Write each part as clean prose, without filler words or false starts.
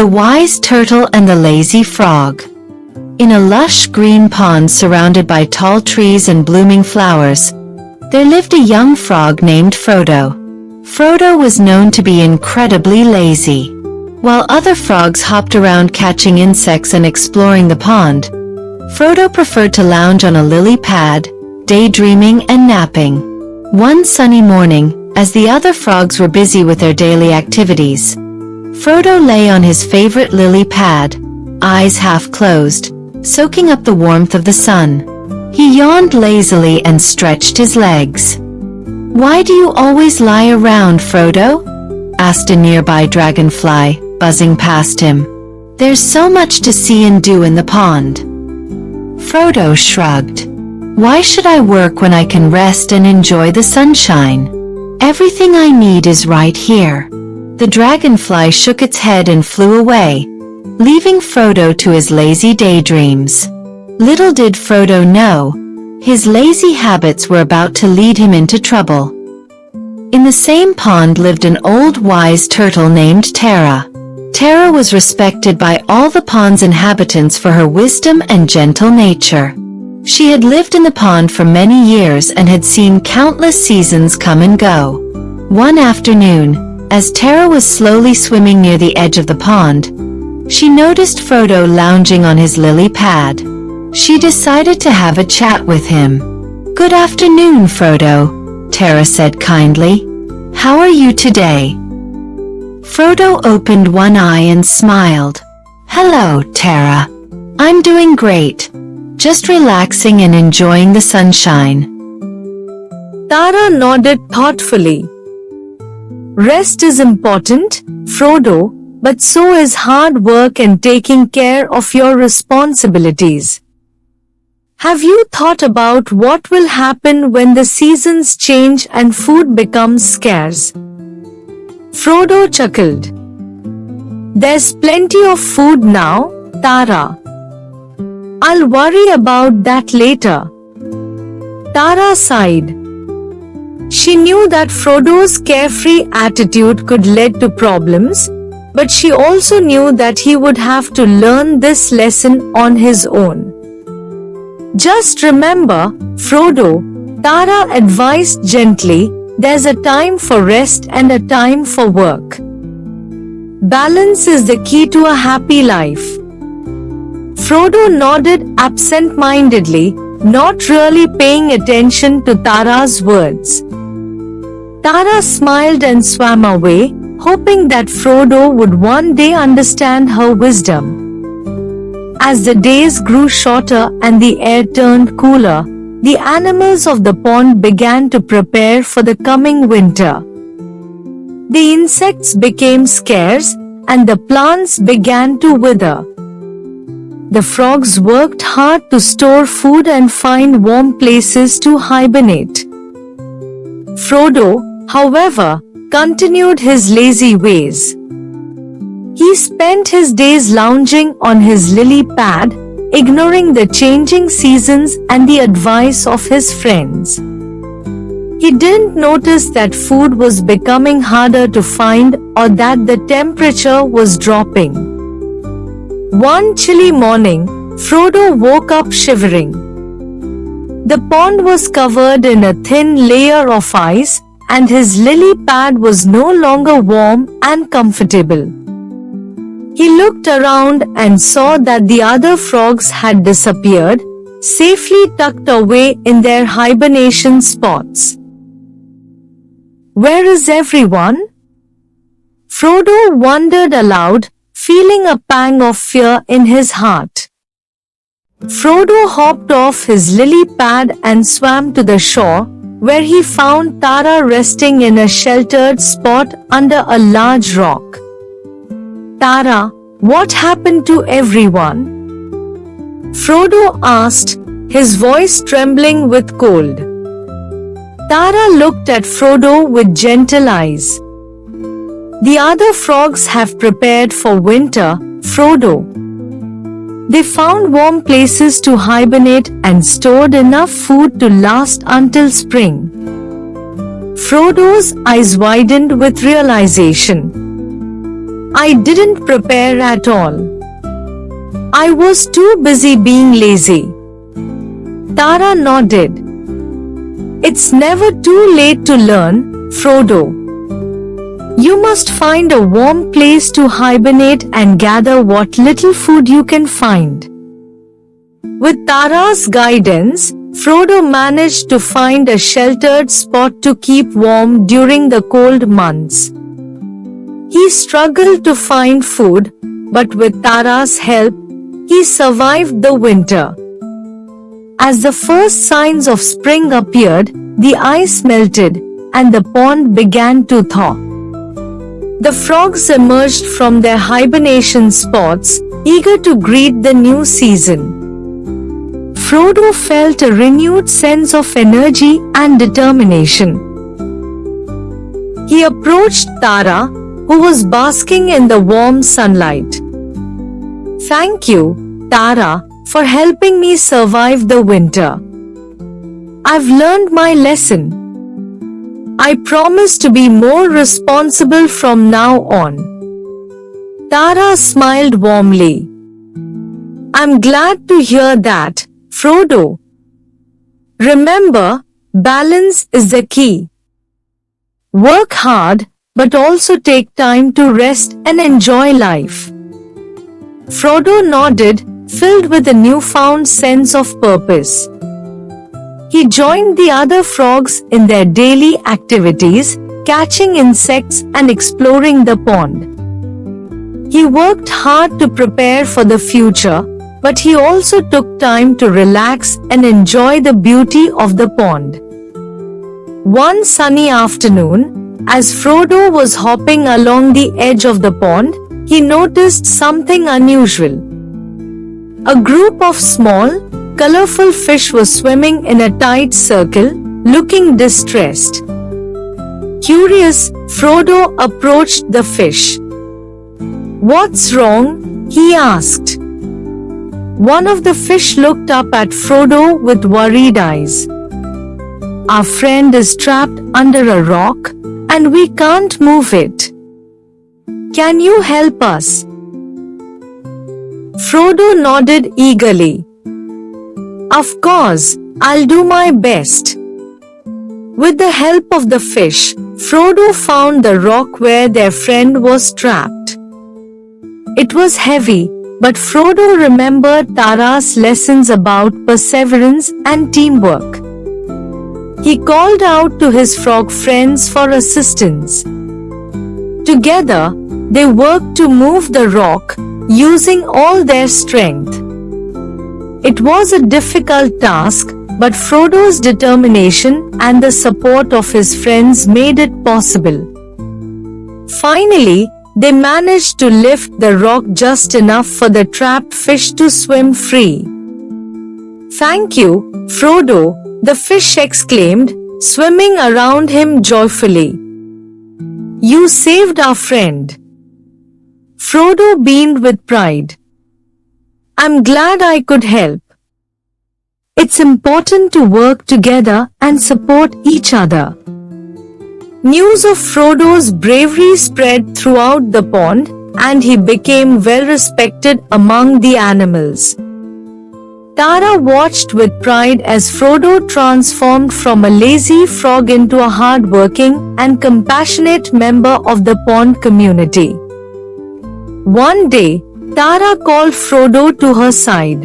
The Wise Turtle and the Lazy Frog. In a lush green pond surrounded by tall trees and blooming flowers, there lived a young frog named Frodo. Frodo was known to be incredibly lazy. While other frogs hopped around catching insects and exploring the pond, Frodo preferred to lounge on a lily pad, daydreaming and napping. One sunny morning, as the other frogs were busy with their daily activities, Frodo lay on his favorite lily pad, eyes half closed, soaking up the warmth of the sun. He yawned lazily and stretched his legs. "Why do you always lie around, Frodo?" asked a nearby dragonfly, buzzing past him. "There's so much to see and do in the pond." Frodo shrugged. "Why should I work when I can rest and enjoy the sunshine? Everything I need is right here." The dragonfly shook its head and flew away, leaving Frodo to his lazy daydreams. Little did Frodo know, his lazy habits were about to lead him into trouble. In the same pond lived an old wise turtle named Tara. Tara was respected by all the pond's inhabitants for her wisdom and gentle nature. She had lived in the pond for many years and had seen countless seasons come and go. One afternoon, as Tara was slowly swimming near the edge of the pond, she noticed Frodo lounging on his lily pad. She decided to have a chat with him. "Good afternoon, Frodo," Tara said kindly. "How are you today?" Frodo opened one eye and smiled. "Hello, Tara. I'm doing great. Just relaxing and enjoying the sunshine." Tara nodded thoughtfully. "Rest is important, Frodo, but so is hard work and taking care of your responsibilities. Have you thought about what will happen when the seasons change and food becomes scarce?" Frodo chuckled. "There's plenty of food now, Tara. I'll worry about that later." Tara sighed. She knew that Frodo's carefree attitude could lead to problems, but she also knew that he would have to learn this lesson on his own. "Just remember, Frodo," Tara advised gently, "there's a time for rest and a time for work. Balance is the key to a happy life." Frodo nodded absent-mindedly, not really paying attention to Tara's words. Tara smiled and swam away, hoping that Frodo would one day understand her wisdom. As the days grew shorter and the air turned cooler, the animals of the pond began to prepare for the coming winter. The insects became scarce, and the plants began to wither. The frogs worked hard to store food and find warm places to hibernate. Frodo, however, continued his lazy ways. He spent his days lounging on his lily pad, ignoring the changing seasons and the advice of his friends. He didn't notice that food was becoming harder to find or that the temperature was dropping. One chilly morning, Frodo woke up shivering. The pond was covered in a thin layer of ice, and his lily pad was no longer warm and comfortable. He looked around and saw that the other frogs had disappeared, safely tucked away in their hibernation spots. "Where is everyone?" Frodo wondered aloud, feeling a pang of fear in his heart. Frodo hopped off his lily pad and swam to the shore, where he found Tara resting in a sheltered spot under a large rock. "Tara, what happened to everyone?" Frodo asked, his voice trembling with cold. Tara looked at Frodo with gentle eyes. "The other frogs have prepared for winter, Frodo. They found warm places to hibernate and stored enough food to last until spring." Frodo's eyes widened with realization. I didn't prepare at all. I was too busy being lazy. Tara nodded. It's never too late to learn, Frodo. You must find a warm place to hibernate and gather what little food you can find. With Tara's guidance, Frodo managed to find a sheltered spot to keep warm during the cold months. He struggled to find food, but with Tara's help, he survived the winter. As the first signs of spring appeared, the ice melted, and the pond began to thaw. The frogs emerged from their hibernation spots, eager to greet the new season. Frodo felt a renewed sense of energy and determination. He approached Tara, who was basking in the warm sunlight. Thank you, Tara, for helping me survive the winter. I've learned my lesson. I promise to be more responsible from now on. Tara smiled warmly. I'm glad to hear that, Frodo. Remember, balance is the key. Work hard, but also take time to rest and enjoy life. Frodo nodded, filled with a newfound sense of purpose. He joined the other frogs in their daily activities, catching insects and exploring the pond. He worked hard to prepare for the future, but he also took time to relax and enjoy the beauty of the pond. One sunny afternoon, as Frodo was hopping along the edge of the pond, he noticed something unusual. A group of small, colorful fish was swimming in a tight circle, looking distressed. Curious, Frodo approached the fish. What's wrong? He asked. One of the fish looked up at Frodo with worried eyes. Our friend is trapped under a rock, and we can't move it. Can you help us? Frodo nodded eagerly. Of course, I'll do my best. With the help of the fish, Frodo found the rock where their friend was trapped. It was heavy, but Frodo remembered Tara's lessons about perseverance and teamwork. He called out to his frog friends for assistance. Together, they worked to move the rock, using all their strength. It was a difficult task, but Frodo's determination and the support of his friends made it possible. Finally, they managed to lift the rock just enough for the trapped fish to swim free. Thank you, Frodo, the fish exclaimed, swimming around him joyfully. You saved our friend. Frodo beamed with pride. I'm glad I could help. It's important to work together and support each other. News of Frodo's bravery spread throughout the pond, and he became well respected among the animals. Tara watched with pride as Frodo transformed from a lazy frog into a hard-working and compassionate member of the pond community. One day, Tara called Frodo to her side.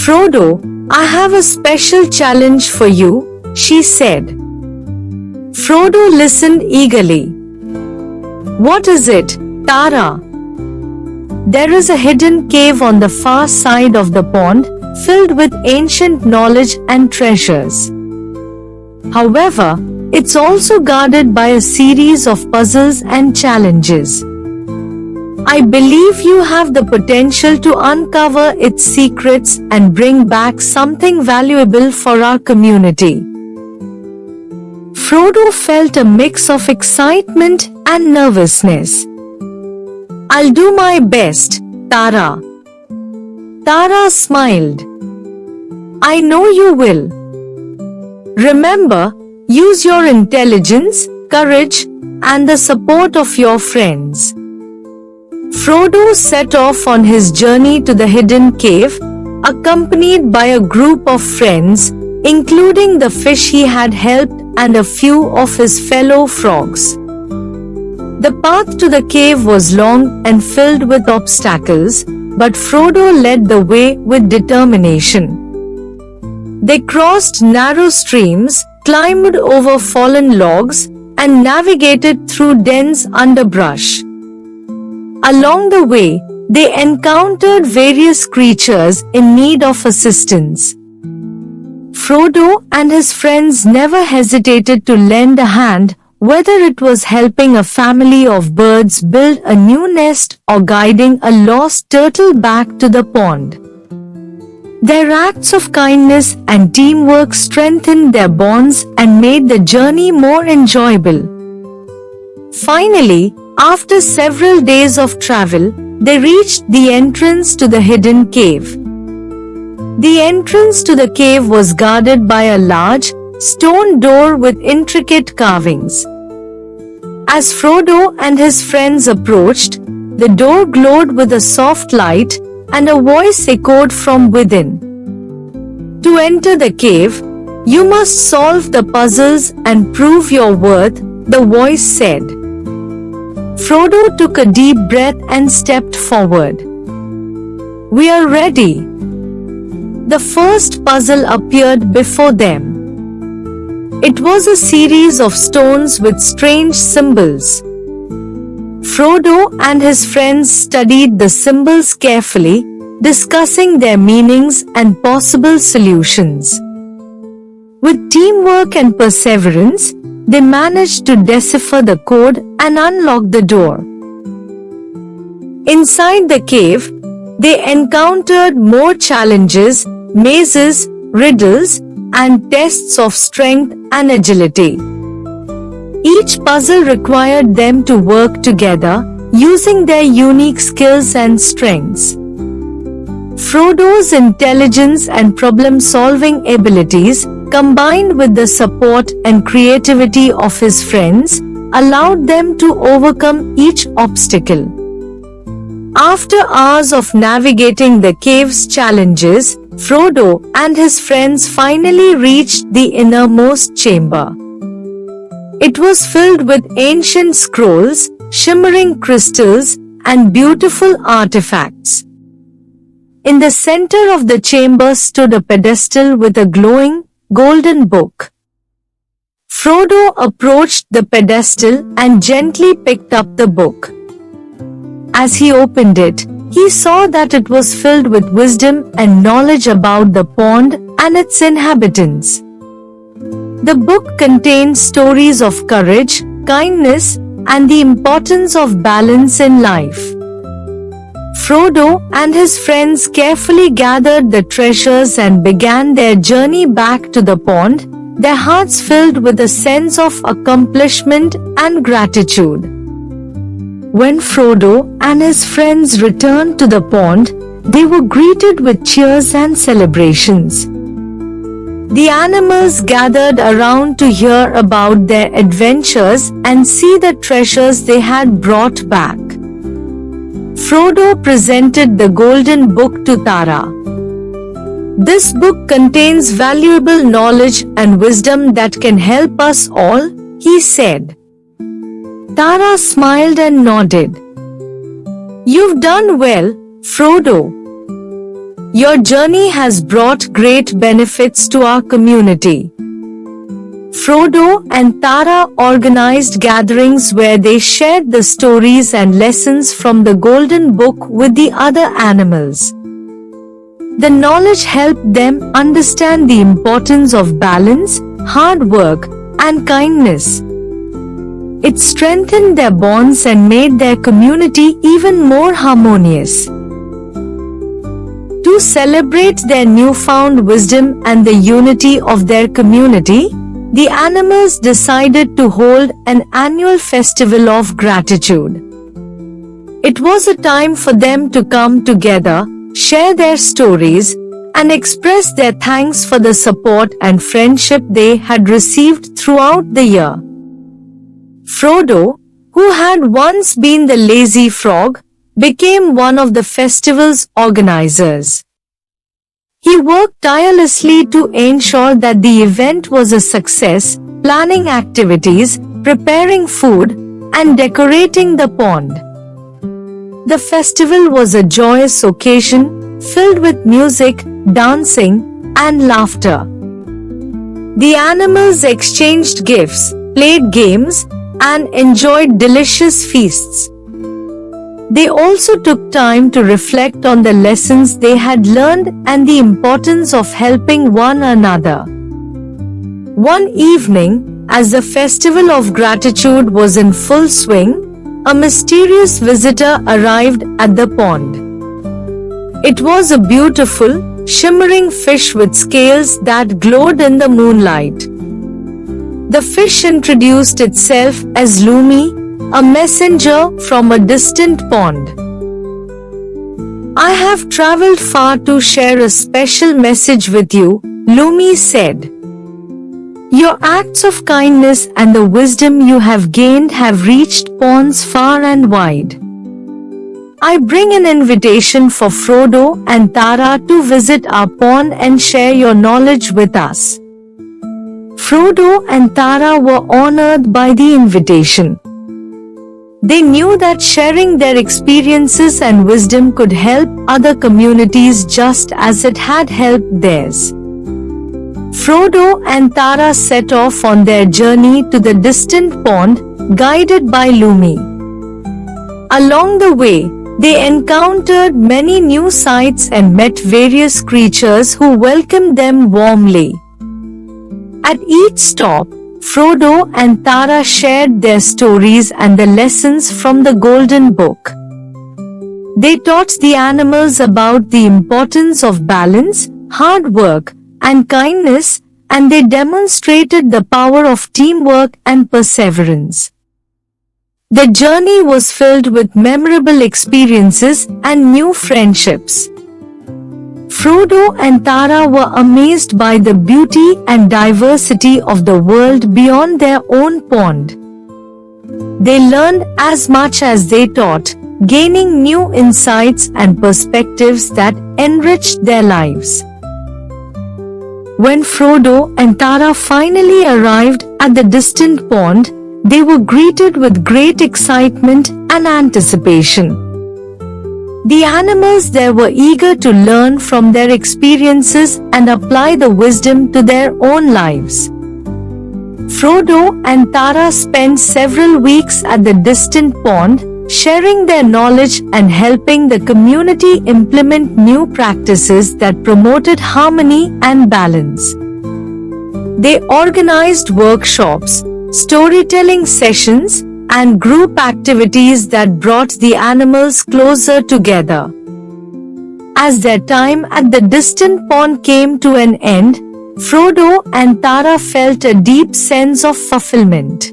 Frodo, I have a special challenge for you, she said. Frodo listened eagerly. What is it, Tara? There is a hidden cave on the far side of the pond, filled with ancient knowledge and treasures. However, it's also guarded by a series of puzzles and challenges. I believe you have the potential to uncover its secrets and bring back something valuable for our community. Frodo felt a mix of excitement and nervousness. I'll do my best, Tara. Tara smiled. I know you will. Remember, use your intelligence, courage, and the support of your friends. Frodo set off on his journey to the hidden cave, accompanied by a group of friends, including the fish he had helped and a few of his fellow frogs. The path to the cave was long and filled with obstacles, but Frodo led the way with determination. They crossed narrow streams, climbed over fallen logs, and navigated through dense underbrush. Along the way, they encountered various creatures in need of assistance. Frodo and his friends never hesitated to lend a hand, whether it was helping a family of birds build a new nest or guiding a lost turtle back to the pond. Their acts of kindness and teamwork strengthened their bonds and made the journey more enjoyable. Finally, after several days of travel, they reached the entrance to the hidden cave. The entrance to the cave was guarded by a large, stone door with intricate carvings. As Frodo and his friends approached, the door glowed with a soft light, and a voice echoed from within. To enter the cave, you must solve the puzzles and prove your worth, the voice said. Frodo took a deep breath and stepped forward. We are ready. The first puzzle appeared before them. It was a series of stones with strange symbols. Frodo and his friends studied the symbols carefully, discussing their meanings and possible solutions. With teamwork and perseverance, they managed to decipher the code and unlock the door. Inside the cave, they encountered more challenges, mazes, riddles, and tests of strength and agility. Each puzzle required them to work together, using their unique skills and strengths. Frodo's intelligence and problem-solving abilities, combined with the support and creativity of his friends, allowed them to overcome each obstacle. After hours of navigating the cave's challenges, Frodo and his friends finally reached the innermost chamber. It was filled with ancient scrolls, shimmering crystals, and beautiful artifacts. In the center of the chamber stood a pedestal with a glowing, golden book. Frodo approached the pedestal and gently picked up the book. As he opened it, he saw that it was filled with wisdom and knowledge about the pond and its inhabitants. The book contained stories of courage, kindness, and the importance of balance in life. Frodo and his friends carefully gathered the treasures and began their journey back to the pond, their hearts filled with a sense of accomplishment and gratitude. When Frodo and his friends returned to the pond, they were greeted with cheers and celebrations. The animals gathered around to hear about their adventures and see the treasures they had brought back. Frodo presented the golden book to Tara. This book contains valuable knowledge and wisdom that can help us all, he said. Tara smiled and nodded. You've done well, Frodo. Your journey has brought great benefits to our community. Frodo and Tara organized gatherings where they shared the stories and lessons from the Golden Book with the other animals. The knowledge helped them understand the importance of balance, hard work, and kindness. It strengthened their bonds and made their community even more harmonious. To celebrate their newfound wisdom and the unity of their community, the animals decided to hold an annual festival of gratitude. It was a time for them to come together, share their stories, and express their thanks for the support and friendship they had received throughout the year. Frodo, who had once been the lazy frog, became one of the festival's organizers. He worked tirelessly to ensure that the event was a success, planning activities, preparing food, and decorating the pond. The festival was a joyous occasion, filled with music, dancing, and laughter. The animals exchanged gifts, played games, and enjoyed delicious feasts. They also took time to reflect on the lessons they had learned and the importance of helping one another. One evening, as the festival of gratitude was in full swing, a mysterious visitor arrived at the pond. It was a beautiful, shimmering fish with scales that glowed in the moonlight. The fish introduced itself as Lumi, a messenger from a distant pond. "I have traveled far to share a special message with you," Lumi said. "Your acts of kindness and the wisdom you have gained have reached ponds far and wide. I bring an invitation for Frodo and Tara to visit our pond and share your knowledge with us." Frodo and Tara were honored by the invitation. They knew that sharing their experiences and wisdom could help other communities just as it had helped theirs. Frodo and Tara set off on their journey to the distant pond, guided by Lumi. Along the way, they encountered many new sights and met various creatures who welcomed them warmly. At each stop, Frodo and Tara shared their stories and the lessons from the Golden Book. They taught the animals about the importance of balance, hard work, and kindness, and they demonstrated the power of teamwork and perseverance. The journey was filled with memorable experiences and new friendships. Frodo and Tara were amazed by the beauty and diversity of the world beyond their own pond. They learned as much as they taught, gaining new insights and perspectives that enriched their lives. When Frodo and Tara finally arrived at the distant pond, they were greeted with great excitement and anticipation. The animals there were eager to learn from their experiences and apply the wisdom to their own lives. Frodo and Tara spent several weeks at the distant pond, sharing their knowledge and helping the community implement new practices that promoted harmony and balance. They organized workshops, storytelling sessions, and group activities that brought the animals closer together. As their time at the distant pond came to an end, Frodo and Tara felt a deep sense of fulfillment.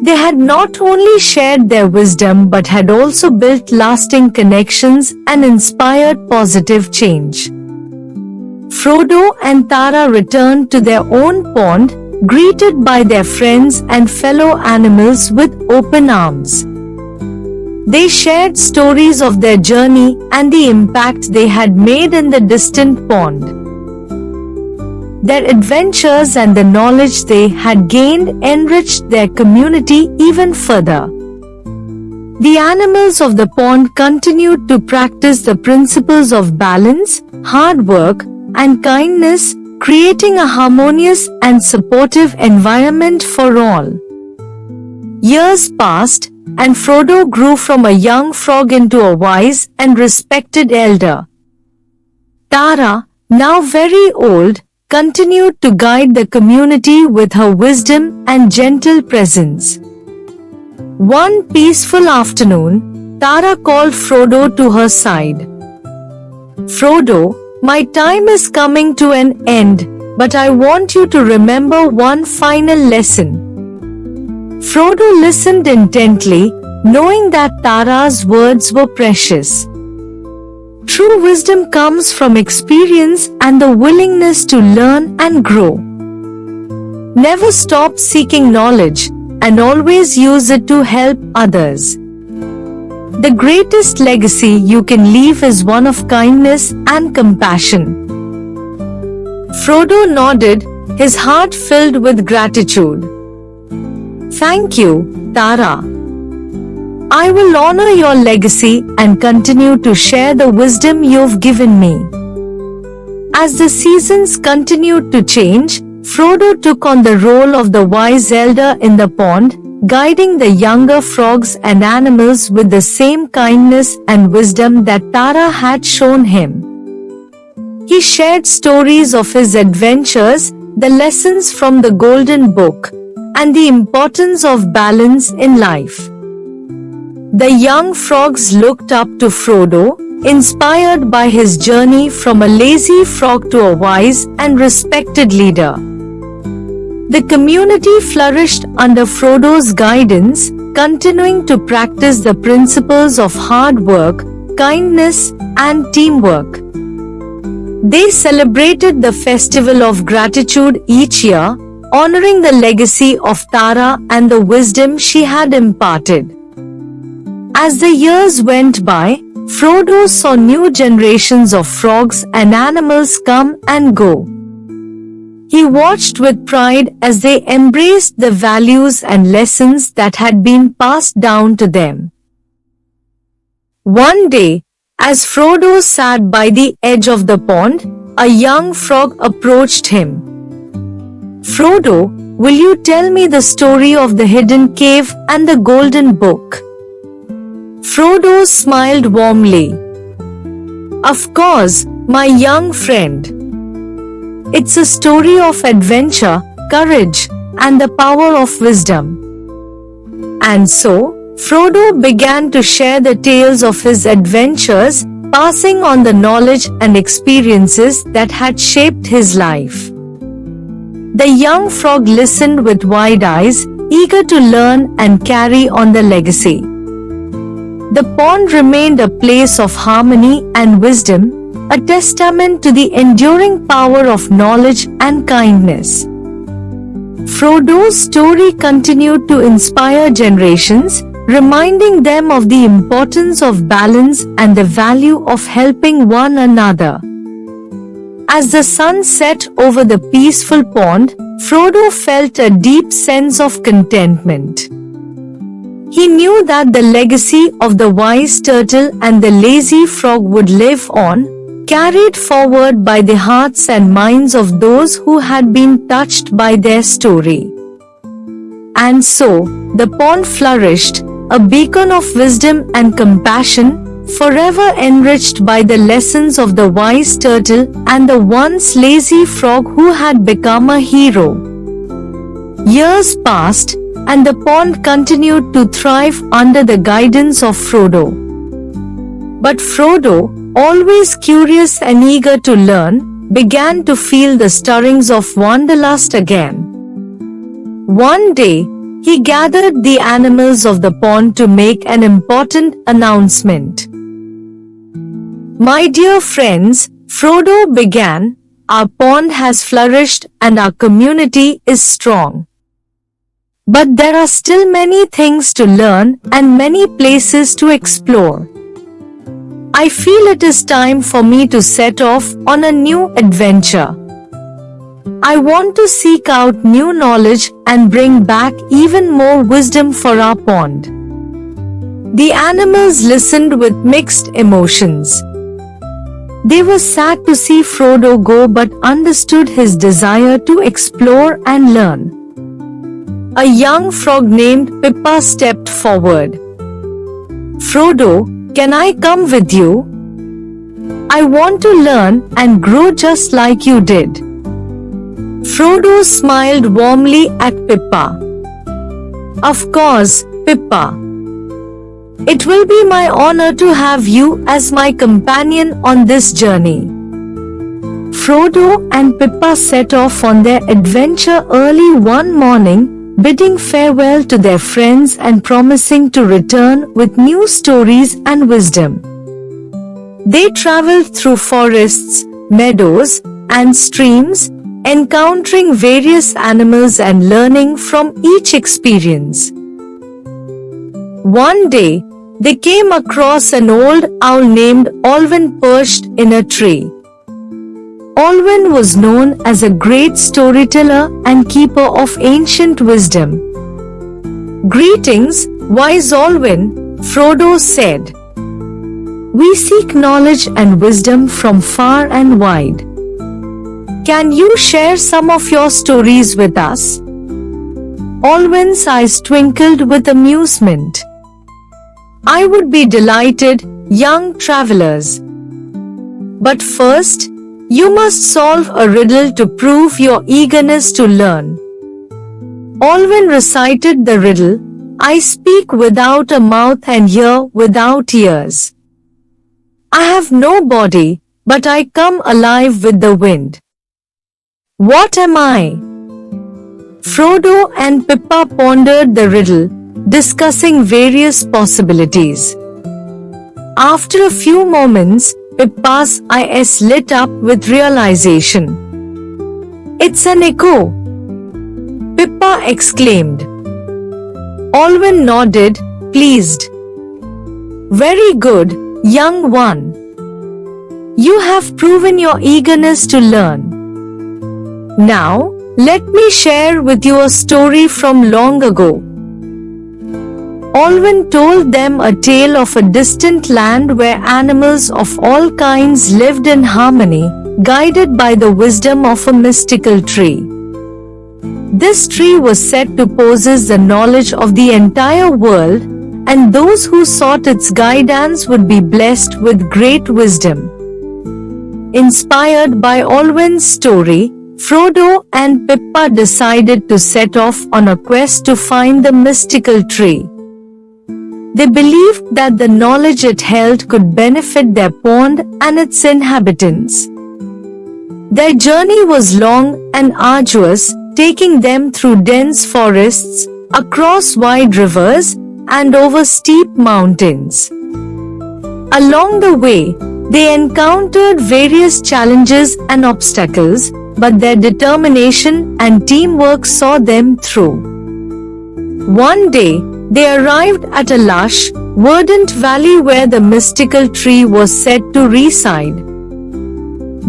They had not only shared their wisdom but had also built lasting connections and inspired positive change. Frodo and Tara returned to their own pond, greeted by their friends and fellow animals with open arms. They shared stories of their journey and the impact they had made in the distant pond. Their adventures and the knowledge they had gained enriched their community even further. The animals of the pond continued to practice the principles of balance, hard work, and kindness, creating a harmonious and supportive environment for all. Years passed, and Frodo grew from a young frog into a wise and respected elder. Tara, now very old, continued to guide the community with her wisdom and gentle presence. One peaceful afternoon, Tara called Frodo to her side. "Frodo, my time is coming to an end, but I want you to remember one final lesson." Frodo listened intently, knowing that Tara's words were precious. True wisdom comes from experience and the willingness to learn and grow. Never stop seeking knowledge, and always use it to help others. The greatest legacy you can leave is one of kindness and compassion. Frodo nodded, his heart filled with gratitude. Thank you, Tara. I will honor your legacy and continue to share the wisdom you've given me. As the seasons continued to change, Frodo took on the role of the wise elder in the pond, guiding the younger frogs and animals with the same kindness and wisdom that Tara had shown him. He shared stories of his adventures, the lessons from the Golden Book, and the importance of balance in life. The young frogs looked up to Frodo, inspired by his journey from a lazy frog to a wise and respected leader. The community flourished under Frodo's guidance, continuing to practice the principles of hard work, kindness, and teamwork. They celebrated the Festival of Gratitude each year, honoring the legacy of Tara and the wisdom she had imparted. As the years went by, Frodo saw new generations of frogs and animals come and go. He watched with pride as they embraced the values and lessons that had been passed down to them. One day, as Frodo sat by the edge of the pond, a young frog approached him. Frodo, will you tell me the story of the hidden cave and the Golden Book? Frodo smiled warmly. Of course, my young friend. It's a story of adventure, courage, and the power of wisdom. And so, Frodo began to share the tales of his adventures, passing on the knowledge and experiences that had shaped his life. The young frog listened with wide eyes, eager to learn and carry on the legacy. The pond remained a place of harmony and wisdom, a testament to the enduring power of knowledge and kindness. Frodo's story continued to inspire generations, reminding them of the importance of balance and the value of helping one another. As the sun set over the peaceful pond, Frodo felt a deep sense of contentment. He knew that the legacy of the wise turtle and the lazy frog would live on, carried forward by the hearts and minds of those who had been touched by their story. And so, the pond flourished, a beacon of wisdom and compassion, forever enriched by the lessons of the wise turtle and the once lazy frog who had become a hero. Years passed, and the pond continued to thrive under the guidance of Frodo. But Frodo, always curious and eager to learn, began to feel the stirrings of wanderlust again. One day, he gathered the animals of the pond to make an important announcement. My dear friends, Frodo began, our pond has flourished and our community is strong. But there are still many things to learn and many places to explore. I feel it is time for me to set off on a new adventure. I want to seek out new knowledge and bring back even more wisdom for our pond. The animals listened with mixed emotions. They were sad to see Frodo go but understood his desire to explore and learn. A young frog named Pippa stepped forward. Frodo, can I come with you? I want to learn and grow just like you did. Frodo smiled warmly at Pippa. Of course, Pippa. It will be my honor to have you as my companion on this journey. Frodo and Pippa set off on their adventure early one morning, bidding farewell to their friends and promising to return with new stories and wisdom. They traveled through forests, meadows, and streams, encountering various animals and learning from each experience. One day, they came across an old owl named Olwen perched in a tree. Olwen was known as a great storyteller and keeper of ancient wisdom. "Greetings, wise Olwen," Frodo said. "We seek knowledge and wisdom from far and wide. Can you share some of your stories with us?" Olwen's eyes twinkled with amusement. "I would be delighted, young travelers. But first, you must solve a riddle to prove your eagerness to learn." Olwen recited the riddle, "I speak without a mouth and hear without ears. I have no body, but I come alive with the wind. What am I?" Frodo and Pippa pondered the riddle, discussing various possibilities. After a few moments, Pippa's eyes lit up with realization. "It's an echo!" Pippa exclaimed. Olwen nodded, pleased. "Very good, young one. You have proven your eagerness to learn. Now, let me share with you a story from long ago." Olwen told them a tale of a distant land where animals of all kinds lived in harmony, guided by the wisdom of a mystical tree. This tree was said to possess the knowledge of the entire world, and those who sought its guidance would be blessed with great wisdom. Inspired by Olwen's story, Frodo and Pippa decided to set off on a quest to find the mystical tree. They believed that the knowledge it held could benefit their pond and its inhabitants. Their journey was long and arduous, taking them through dense forests, across wide rivers, and over steep mountains. Along the way, they encountered various challenges and obstacles, but their determination and teamwork saw them through. One day, they arrived at a lush, verdant valley where the mystical tree was said to reside.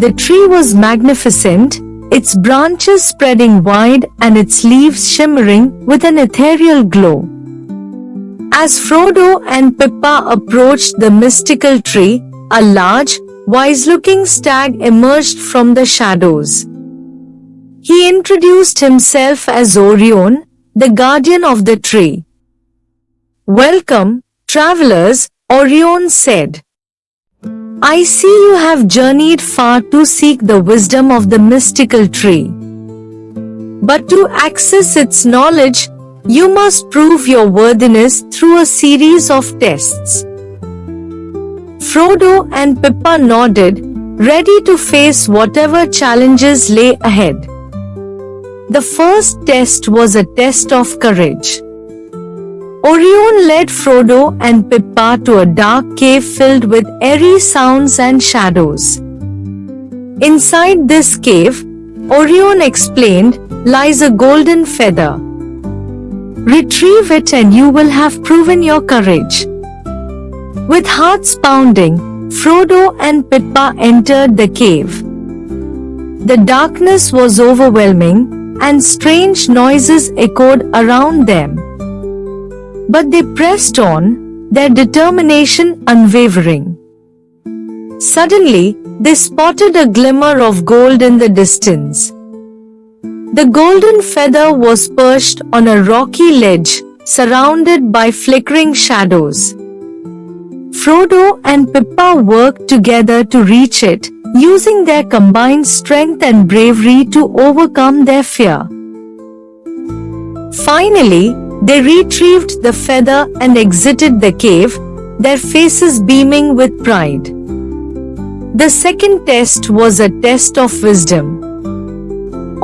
The tree was magnificent, its branches spreading wide and its leaves shimmering with an ethereal glow. As Frodo and Pippa approached the mystical tree, a large, wise-looking stag emerged from the shadows. He introduced himself as Orion, the guardian of the tree. "Welcome, travelers," Orion said. "I see you have journeyed far to seek the wisdom of the mystical tree. But to access its knowledge, you must prove your worthiness through a series of tests." Frodo and Pippa nodded, ready to face whatever challenges lay ahead. The first test was a test of courage. Orion led Frodo and Pippa to a dark cave filled with eerie sounds and shadows. Inside this cave, Orion explained, lies a golden feather. Retrieve it and you will have proven your courage. With hearts pounding, Frodo and Pippa entered the cave. The darkness was overwhelming, and strange noises echoed around them. But they pressed on, their determination unwavering. Suddenly, they spotted a glimmer of gold in the distance. The golden feather was perched on a rocky ledge, surrounded by flickering shadows. Frodo and Pippa worked together to reach it, using their combined strength and bravery to overcome their fear. Finally, they retrieved the feather and exited the cave, their faces beaming with pride. The second test was a test of wisdom.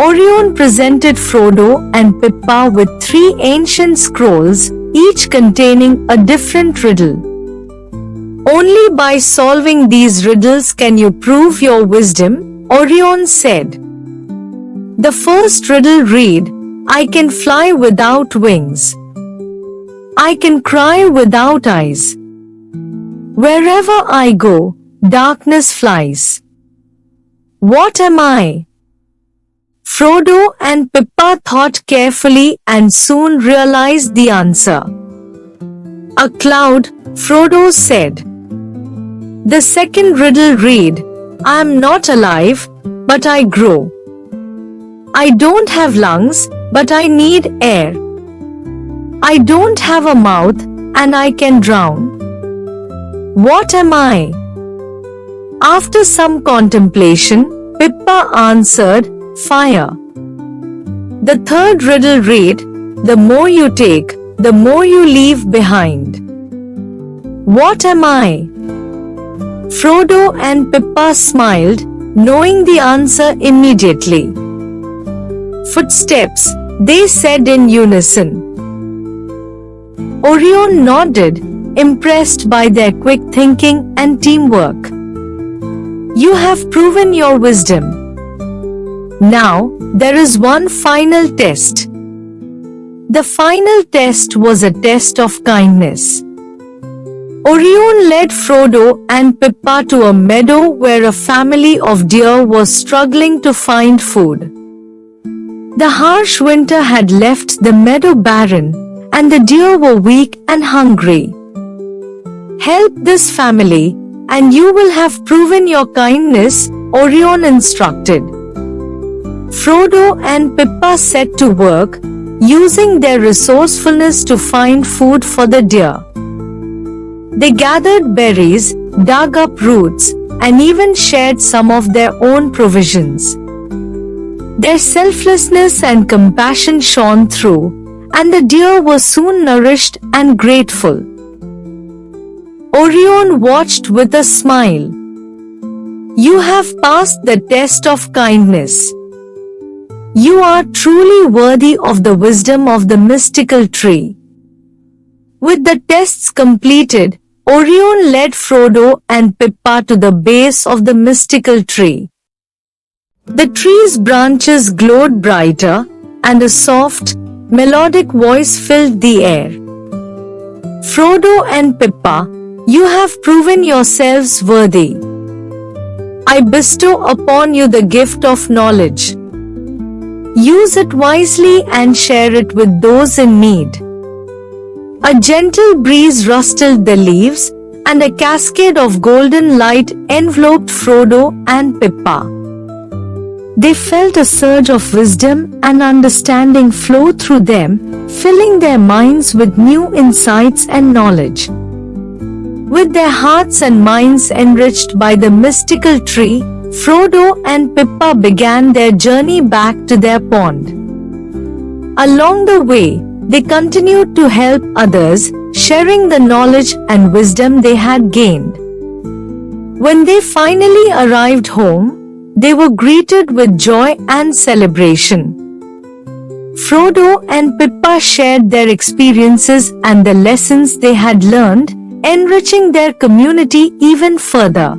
Orion presented Frodo and Pippa with 3 ancient scrolls, each containing a different riddle. "Only by solving these riddles can you prove your wisdom," Orion said. The first riddle read, "I can fly without wings. I can cry without eyes. Wherever I go, darkness flies. What am I? Frodo and Pippa thought carefully and soon realized the answer. A cloud, Frodo said. The second riddle read, I am not alive, but I grow. I don't have lungs, but I need air. I don't have a mouth, and I can drown. What am I? After some contemplation, Pippa answered, Fire. The third riddle read, The more you take, the more you leave behind. What am I? Frodo and Pippa smiled, knowing the answer immediately. Footsteps, they said in unison. Orion nodded, impressed by their quick thinking and teamwork. You have proven your wisdom. Now, there is one final test. The final test was a test of kindness. Orion led Frodo and Pippa to a meadow where a family of deer was struggling to find food. The harsh winter had left the meadow barren, and the deer were weak and hungry. Help this family, and you will have proven your kindness, Orion instructed. Frodo and Pippa set to work, using their resourcefulness to find food for the deer. They gathered berries, dug up roots, and even shared some of their own provisions. Their selflessness and compassion shone through, and the deer were soon nourished and grateful. Orion watched with a smile. You have passed the test of kindness. You are truly worthy of the wisdom of the mystical tree. With the tests completed, Orion led Frodo and Pippa to the base of the mystical tree. The tree's branches glowed brighter, and a soft, melodic voice filled the air. Frodo and Pippa, you have proven yourselves worthy. I bestow upon you the gift of knowledge. Use it wisely and share it with those in need. A gentle breeze rustled the leaves, and a cascade of golden light enveloped Frodo and Pippa. They felt a surge of wisdom and understanding flow through them, filling their minds with new insights and knowledge. With their hearts and minds enriched by the mystical tree, Frodo and Pippa began their journey back to their pond. Along the way, they continued to help others, sharing the knowledge and wisdom they had gained. When they finally arrived home, they were greeted with joy and celebration. Frodo and Pippa shared their experiences and the lessons they had learned, enriching their community even further.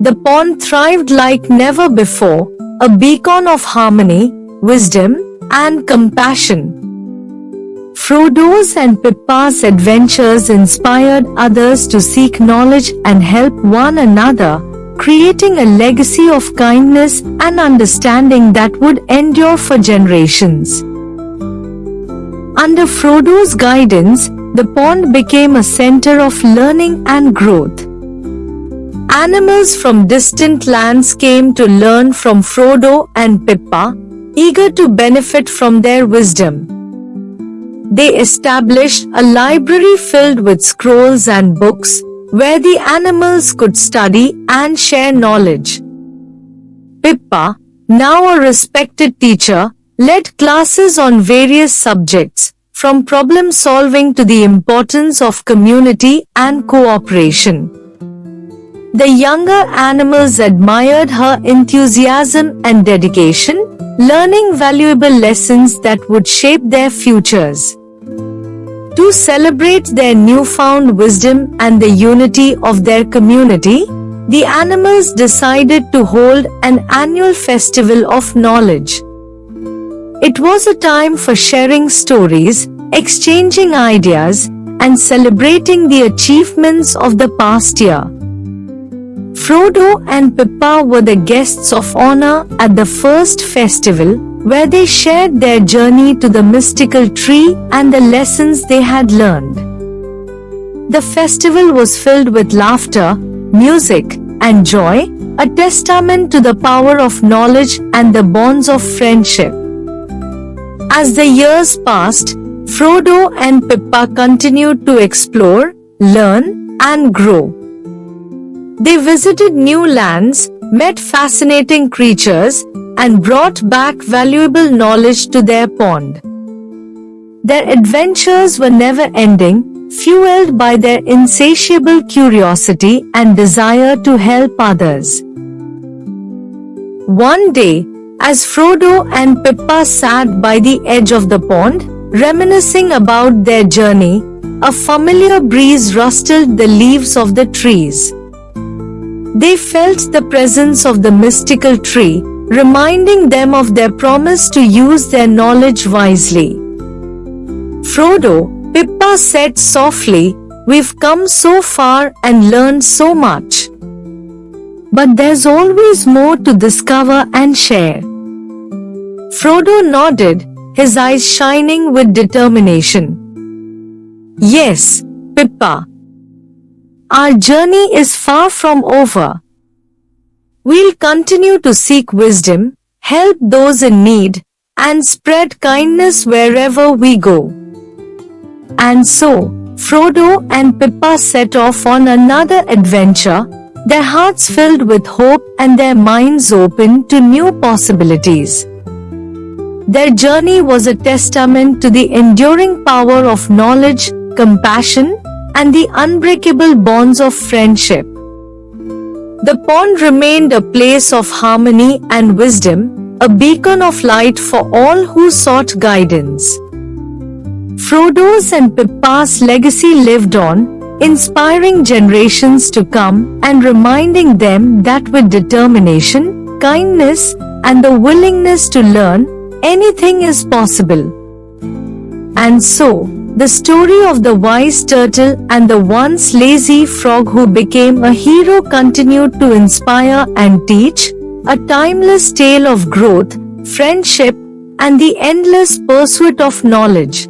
The pond thrived like never before, a beacon of harmony, wisdom, and compassion. Frodo's and Pippa's adventures inspired others to seek knowledge and help one another, creating a legacy of kindness and understanding that would endure for generations. Under Frodo's guidance, the pond became a center of learning and growth. Animals from distant lands came to learn from Frodo and Pippa, eager to benefit from their wisdom. They established a library filled with scrolls and books, where the animals could study and share knowledge. Pippa, now a respected teacher, led classes on various subjects, from problem solving to the importance of community and cooperation. The younger animals admired her enthusiasm and dedication, learning valuable lessons that would shape their futures. To celebrate their newfound wisdom and the unity of their community, the animals decided to hold an annual festival of knowledge. It was a time for sharing stories, exchanging ideas, and celebrating the achievements of the past year. Frodo and Pippa were the guests of honor at the first festival, where they shared their journey to the mystical tree and the lessons they had learned. The festival was filled with laughter, music, and joy, a testament to the power of knowledge and the bonds of friendship. As the years passed, Frodo and Pippa continued to explore, learn, and grow. They visited new lands, met fascinating creatures, and brought back valuable knowledge to their pond. Their adventures were never-ending, fueled by their insatiable curiosity and desire to help others. One day, as Frodo and Pippa sat by the edge of the pond, reminiscing about their journey, a familiar breeze rustled the leaves of the trees. They felt the presence of the mystical tree, reminding them of their promise to use their knowledge wisely. Frodo, Pippa said softly, "We've come so far and learned so much. But there's always more to discover and share." Frodo nodded, his eyes shining with determination. "Yes, Pippa. Our journey is far from over. We'll continue to seek wisdom, help those in need, and spread kindness wherever we go." And so, Frodo and Pippa set off on another adventure, their hearts filled with hope and their minds open to new possibilities. Their journey was a testament to the enduring power of knowledge, compassion, and the unbreakable bonds of friendship. The pond remained a place of harmony and wisdom, a beacon of light for all who sought guidance. Frodo's and Pippa's legacy lived on, inspiring generations to come and reminding them that with determination, kindness, and the willingness to learn, anything is possible. And so, the story of the wise turtle and the once lazy frog who became a hero continued to inspire and teach, a timeless tale of growth, friendship, and the endless pursuit of knowledge.